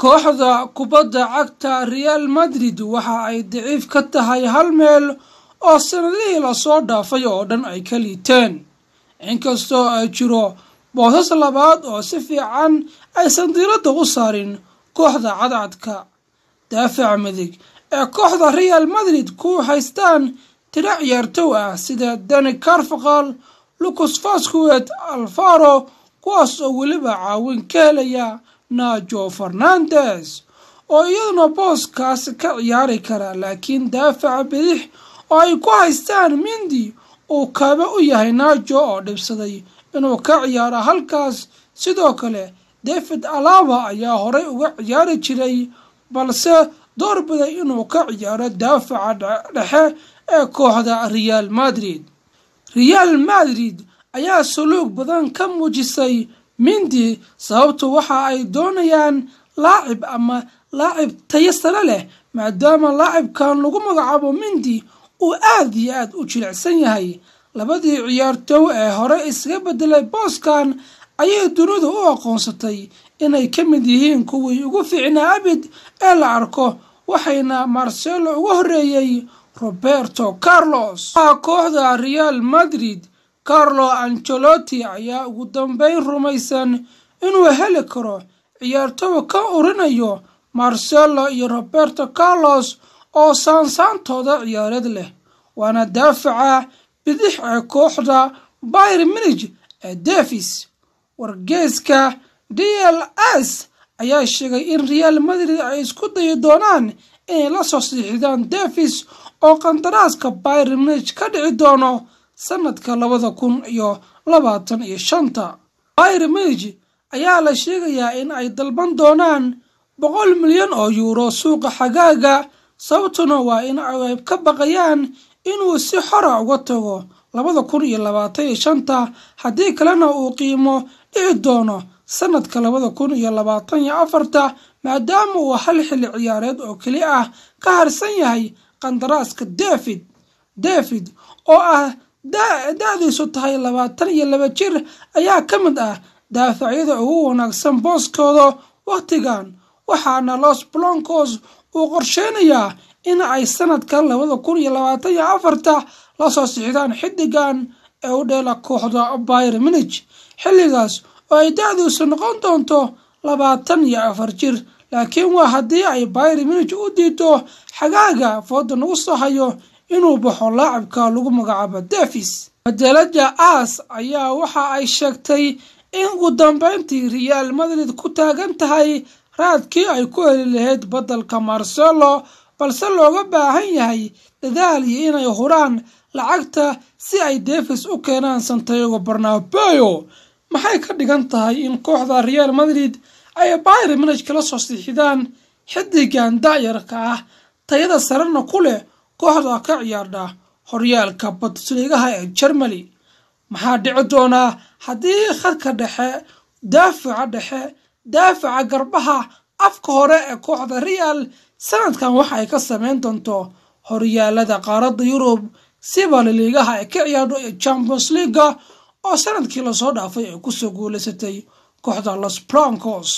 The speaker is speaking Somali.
kooxda kubadda cagta Real Madrid waxa ay daciif ka tahay hal meel oo sanadihii la soo dhaafay oo dhan ay ka liiteen inkastoo ay jiro boosas labaad oo si fiican aysan diiradda u saarin kooxda cadcadka daafaca midig ee kooxda Real Madrid ku haystaan tiro ciyaartoy ah sida Dani Carvajal, Lucas Vázquez, Alvaro kuwaas oo weliba caawin ka helaya Nacho Fernandes oo iyaduna booskaas ka ciyaari kara laakiin daafaca bidix oo ay ku haystaan Mendy oo kaaba u yahay Nacho oo dhibsaday inuu ka ciyaaro halkaas sidoo kale David Alaba ayaa horey uga ciyaari jiray balse doorbiday inuu ka ciyaaro daafaca dhexe ee kooxda Real Madrid ayaa suluug badan ka muujisay Mendy sababtu waxa ay doonayaan laacib tayo sare leh maadaama laacibkan lagu magacaabo Mendy uu aad iyo aad u jilicsan yahay labadii ciyaartoy ee hore isaga bedelay booskan ayay dunidu u aqoonsatay inay ka mid yihiin kuwii ugu fiicnaa abid ee la arko waxayna Marcelo uga horeeyay Roberto Carlos kooxda Real Madrid Carlo Ancelotti ayaa ugu dambeyn rumaysan inuu heli karo ciyaartoy ka urinayo Marcelo iyo Roberto Carlos oo saantooda ciyaareed leh waana daafaca bidix ee kooxda Bayern Munich ee Davies wargeyska DLS ayaa sheegay in Real Madrid ay isku dayi doonaan inay la soo siixdaan Davies oo qandaraaska Bayern Munich ka dhici doono sanadka 2025 Bayern Munich ayaa la sheegayaa in ay dalban doonaan 100 milyan oo euro suuqa xagaaga sababtuna waa in ay ka baqayaan inuu si xor ah uga tago 2025 haddii kalena uu qiimo dhici doono sanadka 2024 maadaama uu hal xilli ciyaareed oo kali ah ka harsan yahay qandaraaska David oo ah da'diisu tahay 22 jir ayaa ka mid ah daafacyada ugu wanaagsan booskooda waqtigan waxaana Los Blancos uu qorsheynayaa in ay sanadka 2024 la soo siixdaan xidigan ee u dheela kooxda Bayern Munich xilligaas oo ay da'diisu noqon doonto 24 jir laakiin waa haddii ay Bayern Munich u diido xagaaga fooda nagu soo hayo inuu baxo laacibka lagu magacaabo Davies majalada AS ayaa waxa ay sheegtay in ugu dambeyntii Real Madrid ku taagan tahay raadkii ay ku heli lahayd badalka Marcelo balse looga baahan yahay dadaal iyo inay huraan lacagta si ay Davies u keenaan Santiago Bernabeu maxay ka dhigan tahay in kooxda Real Madrid ay Bayern Munich kala soo siixdaan xidigan daayarka ah tayada sarena ku leh kooxda ka ciyaarda horyaalka Bundesliga ee Germany maxaa dhici doona haddii khadka dhexe daafaca garbaha afka hore ee kooxda Real sanadkan waxa ay ka sameyn doonto horyaalada qaaradda Yurub siba liigaha ee ka ciyaardo ee Champions League oo sanadkii la soo dhaafay ay ku soo guuleysatay kooxda Los Blancos